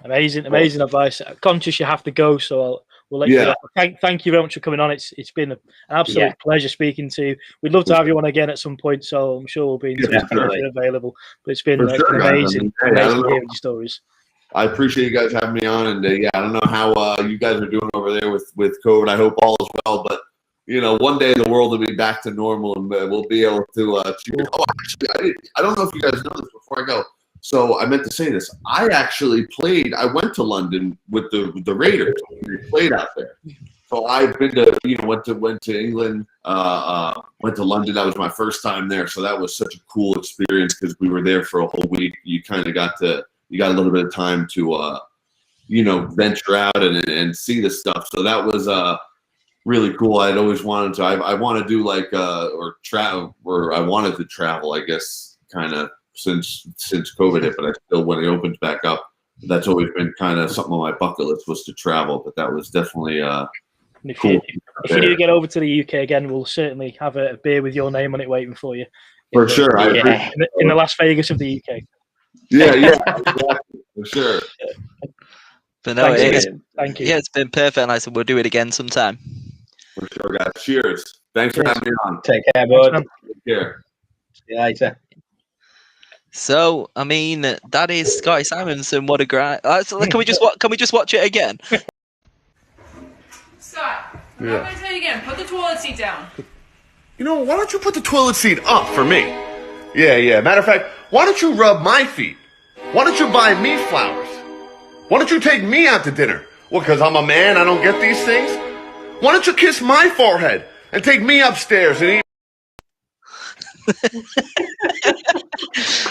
amazing advice. Conscious you have to go, so we'll let you go. Thank you very much for coming on. It's been an absolute pleasure speaking to you. We'd love to have you on again at some point, so I'm sure we'll be in touch if you're available. But it's been amazing hearing your stories. I appreciate you guys having me on, and I don't know how you guys are doing over there with COVID. I hope all is well, but one day the world will be back to normal, and we'll be able to cheer. Oh, actually, I don't know if you guys know this before I go. So I meant to say this. I actually played. I went to London with the Raiders. We played out there. So I've been to went to England, went to London. That was my first time there. So that was such a cool experience, because we were there for a whole week. You kind of got a little bit of time to venture out and see the stuff. So that was really cool. I'd always wanted to. I want to do like or travel, or I wanted to travel, I guess, kind of since COVID hit, but I still, when it opens back up, that's always been kind of something on my bucket list, was to travel. But that was definitely if you do get over to the UK again, we'll certainly have a beer with your name on it waiting for you. For sure. In the Las Vegas of the UK. Yeah, exactly, for sure. But no, thank you. Yeah, it's been perfect, and I said we'll do it again sometime. For sure, guys. Cheers. Thanks for having me on. Take care, bud. Take care. See you later. So, that is Scotty Simonson. What a great! Can we just watch it again? Scott. I'm not gonna tell you again. Put the toilet seat down. You know, why don't you put the toilet seat up for me? Yeah. Matter of fact, why don't you rub my feet? Why don't you buy me flowers? Why don't you take me out to dinner? Well, because I'm a man, I don't get these things? Why don't you kiss my forehead and take me upstairs and eat?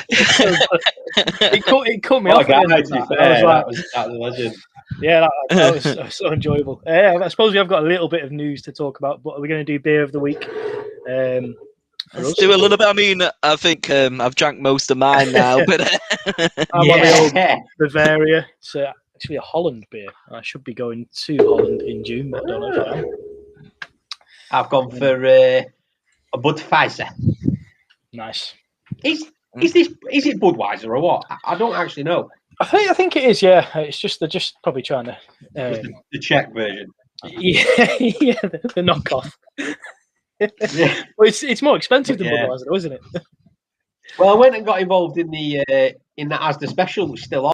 It cut me off. That was a legend. Yeah, that was so enjoyable. I suppose we have got a little bit of news to talk about, but we're going to do beer of the week. Let's do a little bit. I mean, I think I've drank most of mine now, but I'm on the old Bavaria. It's actually a Holland beer. I should be going to Holland in June, but I don't know if I am. I've gone for a Budweiser. Nice. Is it Budweiser or what? I don't actually know. I think it is. Yeah, it's just they're just probably trying to the Czech version. Yeah, the knockoff. Well, it's more expensive than Budweiser, isn't it? Well, I went and got involved in the in that Asda special, which is still on.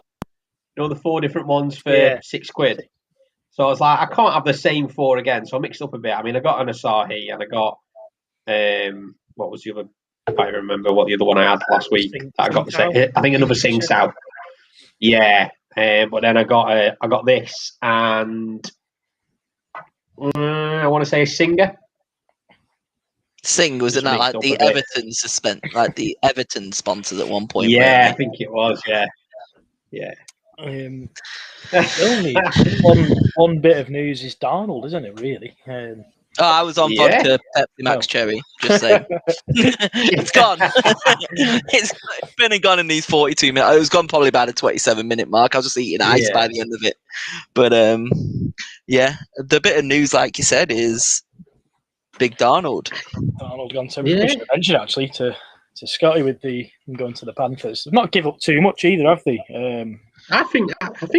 You know, the 4 different ones for £6. So I was like, I can't have the same 4 again. So I mixed up a bit. I mean, I got an Asahi and I got what was the other? I can't remember what the other one I had last week. I got the same. I think another Sing Sao. Yeah, but then I got this and I want to say a Singer. Sing, wasn't that like the the Everton sponsors at one point? Yeah, I think it was. Yeah. Only one bit of news is Darnold, isn't it? Really. I was on vodka Pepsi Max Cherry. Just saying, it's gone. It's been and gone in these 42 minutes. It was gone probably about a 27-minute mark. I was just eating ice by the end of it. But the bit of news, like you said, is Big Darnold. Darnold gone to mention actually to Scotty with them going to the Panthers. They've not give up too much either, have they? I think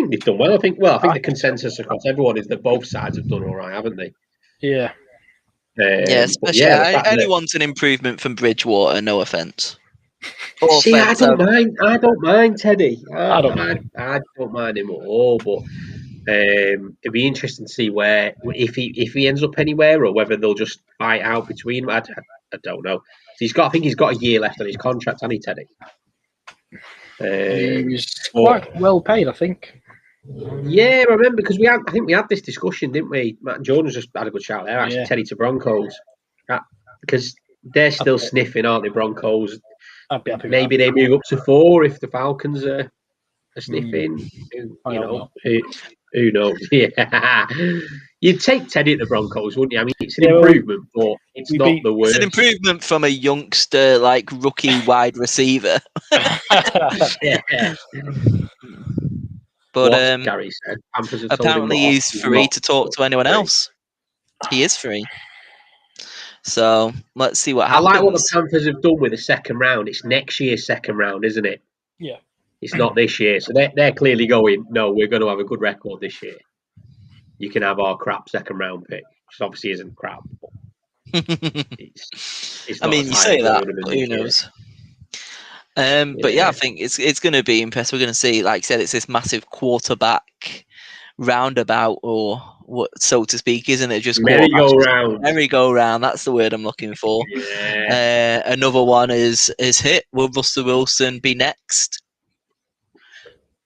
they've done well. I think the consensus across everyone is that both sides have done all right, haven't they? Yeah. Especially anyone's an improvement from Bridgewater. No offense. I don't mind Teddy. I don't mind him at all. But it'd be interesting to see where if he ends up anywhere or whether they'll just fight out between them. I don't know. I think he's got a year left on his contract, hasn't he, Teddy? He's quite well paid, I think. Yeah, I remember because we had this discussion, didn't we? Matt and Jordan's just had a good shout there. Actually, Teddy to Broncos because they're still sniffing, aren't they? Broncos. I'd be happy. Maybe they move up to 4 if the Falcons are sniffing. Who knows? Yeah, you'd take Teddy at the Broncos, wouldn't you? I mean, it's an improvement, but it's not the worst. It's an improvement from a youngster, like rookie wide receiver. But Gary said, apparently he's free to talk to anyone else. He is free. So let's see what happens. I like what the Panthers have done with the second round. It's next year's second round, isn't it? Yeah. It's not this year. So they're clearly going, no, we're going to have a good record this year. You can have our crap second round pick, which obviously isn't crap. It's I mean, you say that, but who knows? But I think it's going to be impressive. We're going to see, like I said, it's this massive quarterback roundabout, or what, so to speak, isn't it? Just merry-go-round. Merry-go-round. That's the word I'm looking for. Yeah. Another one is hit. Will Russell Wilson be next?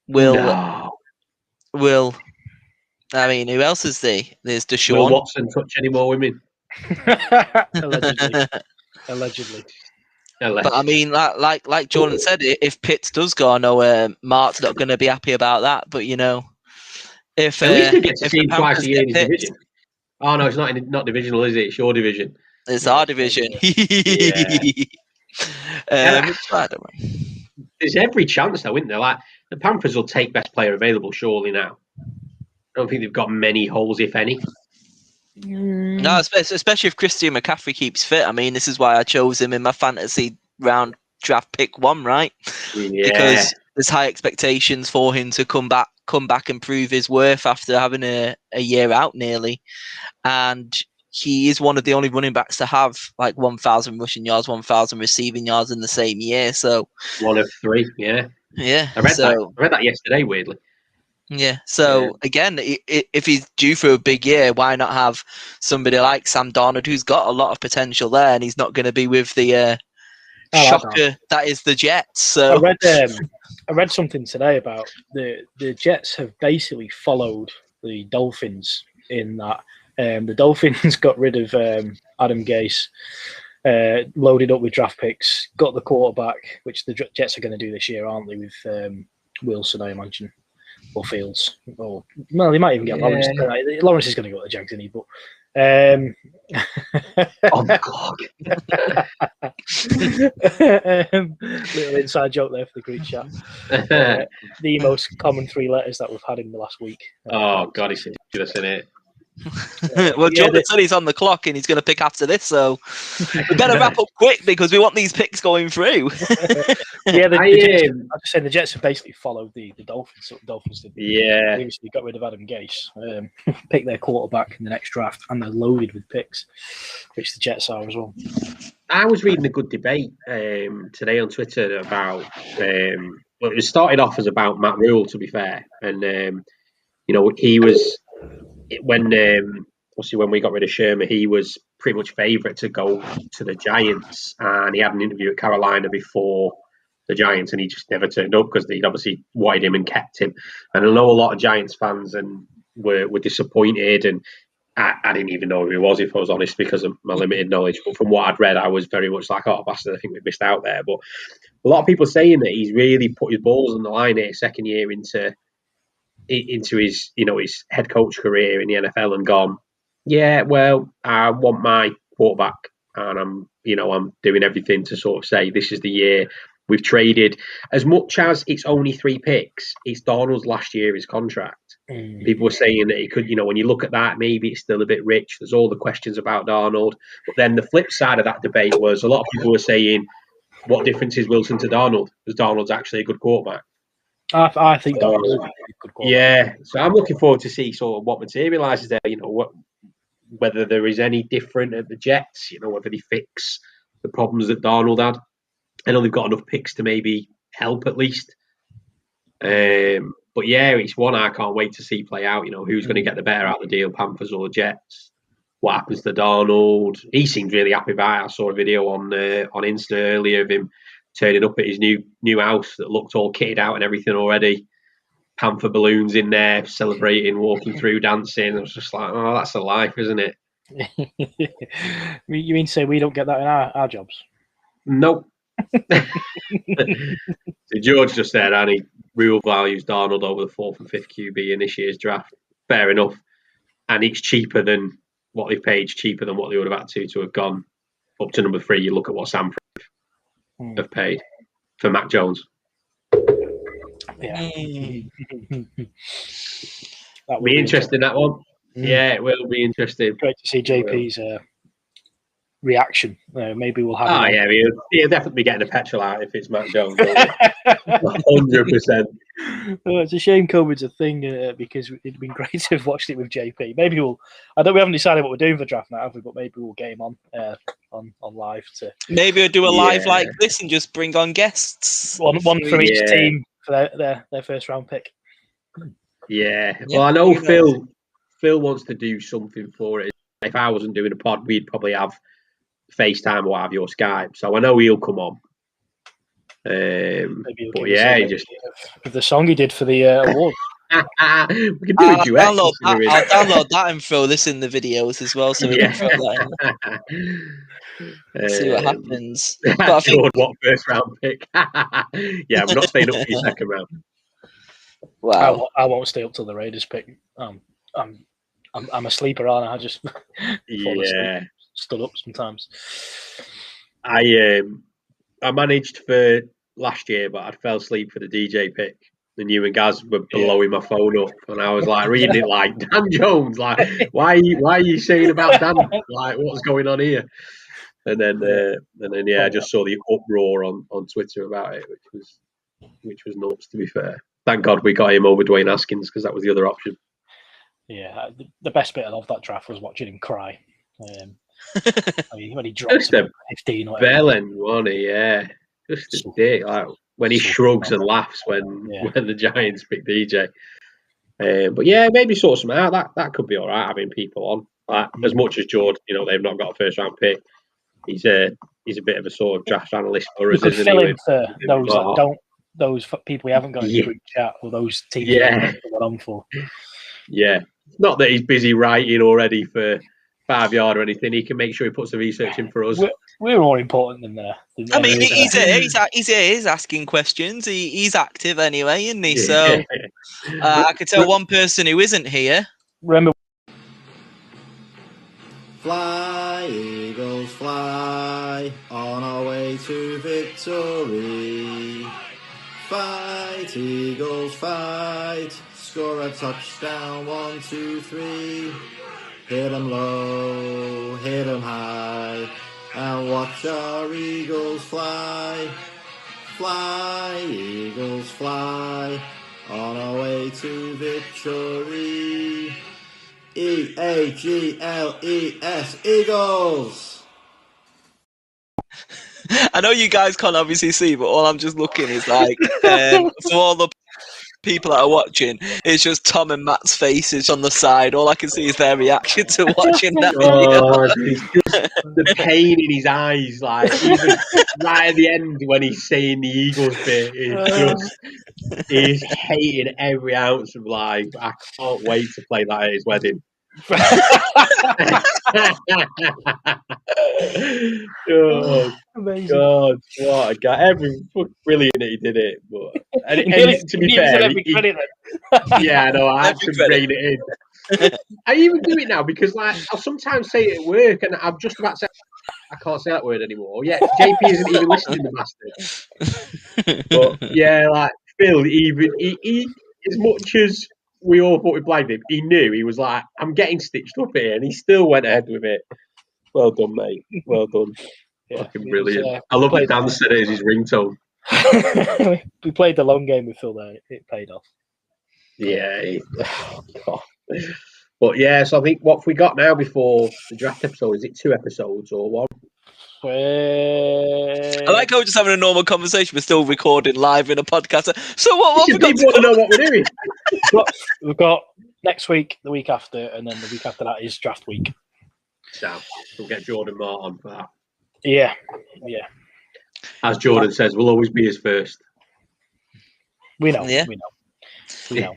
Will. I mean, who else is there? There's Deshaun. Will Watson touch any more women? Allegedly. But I mean, like Jordan said, if Pitts does go, I know Mark's not going to be happy about that. But if at least he gets to see him twice a year in his division. Oh no, it's not divisional, is it? It's your division. It's our division. There's every chance, though, isn't there? Like the Panthers will take best player available, surely now. I don't think they've got many holes, if any. No, especially if Christian McCaffrey keeps fit. I mean, this is why I chose him in my fantasy round draft pick 1, right? Yeah. Because there's high expectations for him to come back and prove his worth after having a year out nearly. And he is one of the only running backs to have like 1,000 rushing yards, 1,000 receiving yards in the same year. So one of 3, yeah. Yeah. I read that yesterday, weirdly. Yeah. So again, if he's due for a big year, why not have somebody like Sam Darnold, who's got a lot of potential there, and he's not going to be with the shocker that is the Jets. So I read something today about the Jets have basically followed the Dolphins in that the Dolphins got rid of Adam Gase, loaded up with draft picks, got the quarterback, which the Jets are going to do this year, aren't they, with Wilson, I imagine, or Fields. Or, well, they might even get Lawrence. Lawrence is going to go to the Jags, isn't he? But oh my God. Little inside joke there for the group chat. The most common 3 letters that we've had in the last week. Oh God, it's ridiculous, isn't it? Well, Jordan said he's on the clock and he's going to pick after this, so we better wrap up quick because we want these picks going through. The Jets have basically followed the Dolphins. So Dolphins did. Yeah, previously got rid of Adam Gase, picked their quarterback in the next draft, and they're loaded with picks, which the Jets are as well. I was reading a good debate today on Twitter about. Well, it started off as about Matt Rule, to be fair, and he was. When we got rid of Shermer, he was pretty much favourite to go to the Giants, and he had an interview at Carolina before the Giants, and he just never turned up because they'd obviously wanted him and kept him. And I know a lot of Giants fans were disappointed, and I didn't even know who he was, if I was honest, because of my limited knowledge. But from what I'd read, I was very much like, oh, bastard, I think we missed out there. But a lot of people saying that he's really put his balls on the line here, second year into his his head coach career in the NFL, and gone, yeah, well, I want my quarterback, and I'm doing everything to sort of say this is the year. We've traded, as much as it's only 3 picks, it's Darnold's last year of his contract. People were saying that he could, when you look at that, maybe it's still a bit rich. There's all the questions about Darnold, but then the flip side of that debate was a lot of people were saying, what difference is Wilson to Darnold? Because Darnold's actually a good quarterback. I think Darnold's a good quarterback. Yeah, so I'm looking forward to see sort of what materialises there. Whether there is any different at the Jets. Whether they fix the problems that Darnold had. I know they've got enough picks to maybe help at least. But yeah, it's one I can't wait to see play out. Who's going to get the better out of the deal, Panthers or the Jets? What happens to Darnold? He seemed really happy about it. I saw a video on Insta earlier of him turning up at his new house that looked all kitted out and everything already. Panther balloons in there, celebrating, walking through, dancing. I was just like, oh, that's a life, isn't it? You mean to say we don't get that in our jobs? Nope. So George just said, Annie, Rule values Darnold over the 4th and 5th QB in this year's draft. Fair enough. And it's cheaper than what they've paid, cheaper than what they would have had to have gone up to number 3. You look at what San Fran have paid for Mac Jones. Yeah. That'll be interesting, that one. Yeah, it will be interesting. Great to see JP's reaction. Maybe we'll have. He'll definitely be getting a petrol out if it's Mac Jones. 100%. Well, it's a shame COVID's a thing because it'd been great to have watched it with JP. Maybe we haven't decided what we're doing for draft night, have we? But maybe we'll get him on live to. Maybe we'll do a live like this and just bring on guests. One from each team for their first round pick. Yeah. Well, I know Phil wants to do something for it. If I wasn't doing a pod, we'd probably have FaceTime or have your Skype. So I know he'll come on. But yeah, just with the song he did for the award. We can do a duet. I'll download that and throw this in the videos as well, so we can throw that in. See what happens. But I think what first round pick? Yeah, we're not staying up for your second round. Wow, I won't stay up till the Raiders pick. I'm a sleeper, aren't I? I just fall asleep, stood up sometimes. I managed for last year, but I fell asleep for the DJ pick. And you and Gaz were blowing my phone up, and I was like reading it like Dan Jones. Like, why are you saying about Dan? Like, what's going on here? And then I just saw the uproar on Twitter about it, which was nuts. To be fair, thank God we got him over Dwayne Haskins because that was the other option. Yeah, the best bit of that draft was watching him cry. When he drops 15 or Bellend, wasn't he? Yeah, just a dick. Like when he shrugs and laughs when the Giants pick DJ. But yeah, maybe sort some out. That could be all right having people on. Like, as much as Jordan, they've not got a first round pick. He's a bit of a sort of draft analyst for us, isn't he? Fill in for those that don't, those people we haven't got in the group chat, or those teams that we're on for. Yeah, not that he's busy writing already for 5 Yard or anything. He can make sure he puts the research in for us. We're more important than there. I mean, he's here. He's asking questions. He's active anyway, isn't he? So I could tell one person who isn't here. Remember. Fly, Eagles, fly, on our way to victory. Fight, Eagles, fight, score a touchdown, 1, 2, 3. Hit 'em low, hit 'em high, and watch our Eagles fly. Fly, Eagles, fly, on our way to victory. EAGLES, Eagles! I know you guys can't obviously see, but all I'm just looking is like, for all the people that are watching, it's just Tom and Matt's faces on the side. All I can see is their reaction to watching that video. It's just the pain in his eyes, like even right at the end when he's saying the Eagles bit, he's hating every ounce of life. I can't wait to play that at his wedding. Oh God, what a guy! Brilliant that he did it, but and to be fair, yeah, I know I had to rein it in. I even do it now because, like, I'll sometimes say it at work, and I'm just about to say I can't say that word anymore. Yeah, JP isn't even listening, the bastard. But yeah, like Phil, he as much as we all thought we blamed him, he knew. He was like, I'm getting stitched up here, and he still went ahead with it. Well done, mate. Well done. Yeah, fucking brilliant. I love that Dan said it as his ringtone. We played the long game with Phil there. It paid off. Yeah. But yeah, so I think what have we got now before the draft episode? Is it 2 episodes or 1? I like how we're just having a normal conversation. We're still recording live in a podcast. So what have we got? People want to know what we're doing. We've got next week, the week after, and then the week after that is draft week. So we'll get Jordan Martin for that. Yeah. As Jordan says, we'll always be his first. We know.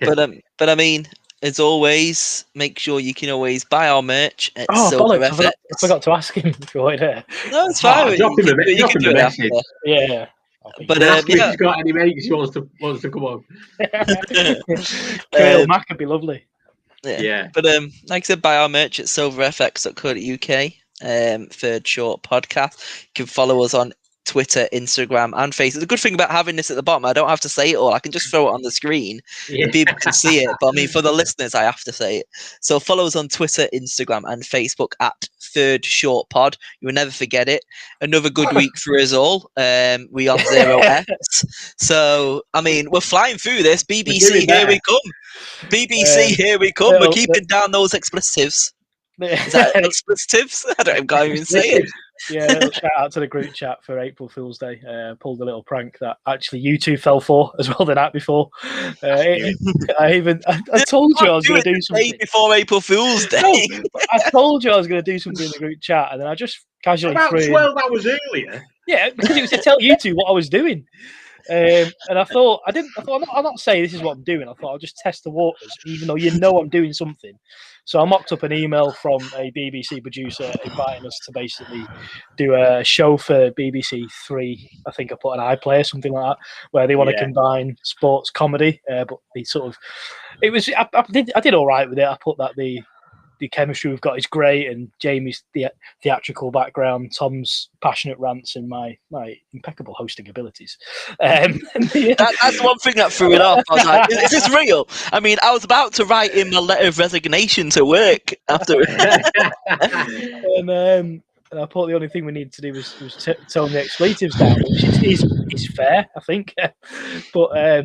But I mean, as always, make sure you can always buy our merch at Silver FX. I forgot to ask him if you wanted it. No, it's fine. Drop him a message. Yeah. But ask him if he's got any mates he wants to come on. Mac would be lovely. Yeah. But like I said, buy our merch at silverfx.co.uk. Third Short Podcast. You can follow us on Twitter, Instagram, and Facebook. The good thing about having this at the bottom, I don't have to say it all. I can just throw it on the screen and people can see it. But I mean, for the listeners, I have to say it. So follow us on Twitter, Instagram, and Facebook at Third Short Pod. You will never forget it. Another good week for us all. We on 0X. So I mean, we're flying through this. BBC, here we come. BBC, here we come. We're keeping down those expletives. Is that expletives? I can't even say it. Yeah, shout out to the group chat for April Fool's Day. Pulled a little prank that actually you two fell for as well the night before. I told you I was going to do something before April Fool's Day. No, I told you I was going to do something in the group chat, and then I just casually about threw 12 hours earlier. Yeah, because it was to tell you two what I was doing. And I thought I'm not saying this is what I'm doing. I thought I'll just test the waters, even though I'm doing something. So I mocked up an email from a BBC producer inviting us to basically do a show for BBC 3. I think I put an iPlayer, something like that, where they want to combine sports comedy. But they sort of, it was. I did all right with it. I put that the chemistry we've got is great, and Jamie's theatrical background, Tom's passionate rants, and my impeccable hosting abilities. That's one thing that threw it off. I was like, is this real? I mean, I was about to write in my letter of resignation to work after and I thought the only thing we needed to do was tone the expletives down, which is fair, I think. But I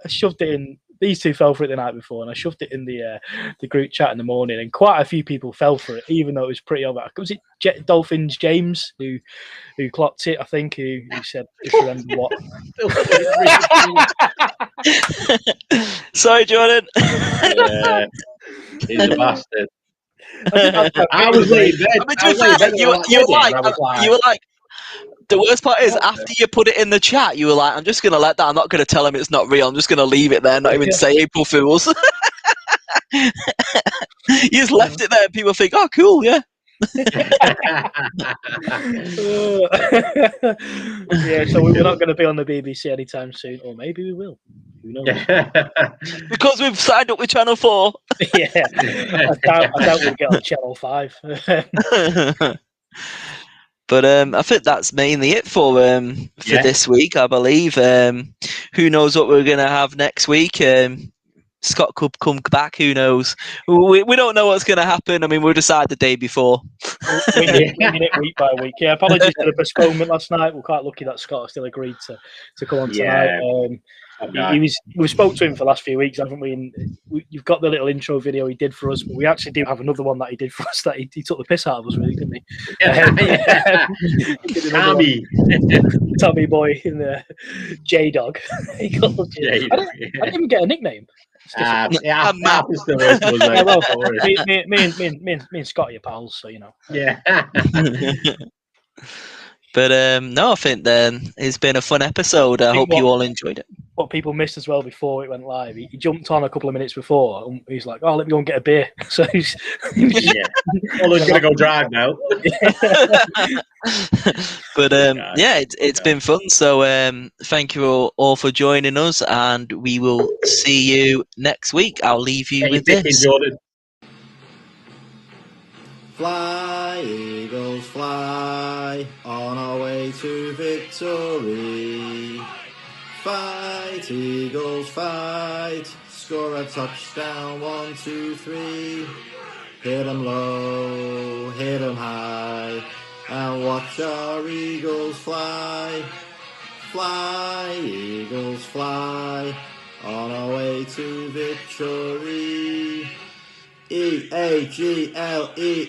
shoved it in these two fell for it the night before, and I shoved it in the group chat in the morning, and quite a few people fell for it, even though it was pretty obvious. Was it Dolphins James who clocked it? I think who said, "Just remember what." Sorry, Jordan. Yeah, he's a bastard. I was laying bed. I mean, to be fair, you were like, the worst part is after you put it in the chat, you were like, I'm just going to let that. I'm not going to tell him it's not real. I'm just going to leave it there, not even say April Fools. You just left it there and people think, oh, cool, yeah. Yeah, so we're not going to be on the BBC anytime soon, or maybe we will. Who knows? Because we've signed up with Channel 4. Yeah, I doubt we'll get on Channel 5. But I think that's mainly it for this week, I believe. Who knows what we're going to have next week? Scott could come back. Who knows? We don't know what's going to happen. I mean, we'll decide the day before. Winging it week by week. Yeah, apologies for the postponement last night. We're quite lucky that Scott still agreed to come on tonight. We spoke to him for the last few weeks, haven't we? And you've got the little intro video he did for us, but we actually do have another one that he did for us that he took the piss out of us, really, didn't he? Tommy boy in the J-Dog. He called I didn't even get a nickname. Me and Scott are your pals, so you know. Yeah. But no, I think it's been a fun episode. I hope you all enjoyed it. What people missed as well before it went live, he jumped on a couple of minutes before, and he's like, "Oh, let me go and get a beer." So he's gonna go drive now. But it's been fun. So thank you all for joining us, and we will see you next week. I'll leave you with this. Jordan. Fly, Eagles, fly, on our way to victory. Fight, Eagles, fight, score a touchdown, 1, 2, 3. Hit 'em low, hit 'em high, and watch our Eagles fly. Fly, Eagles, fly, on our way to victory. E-A-G-L-E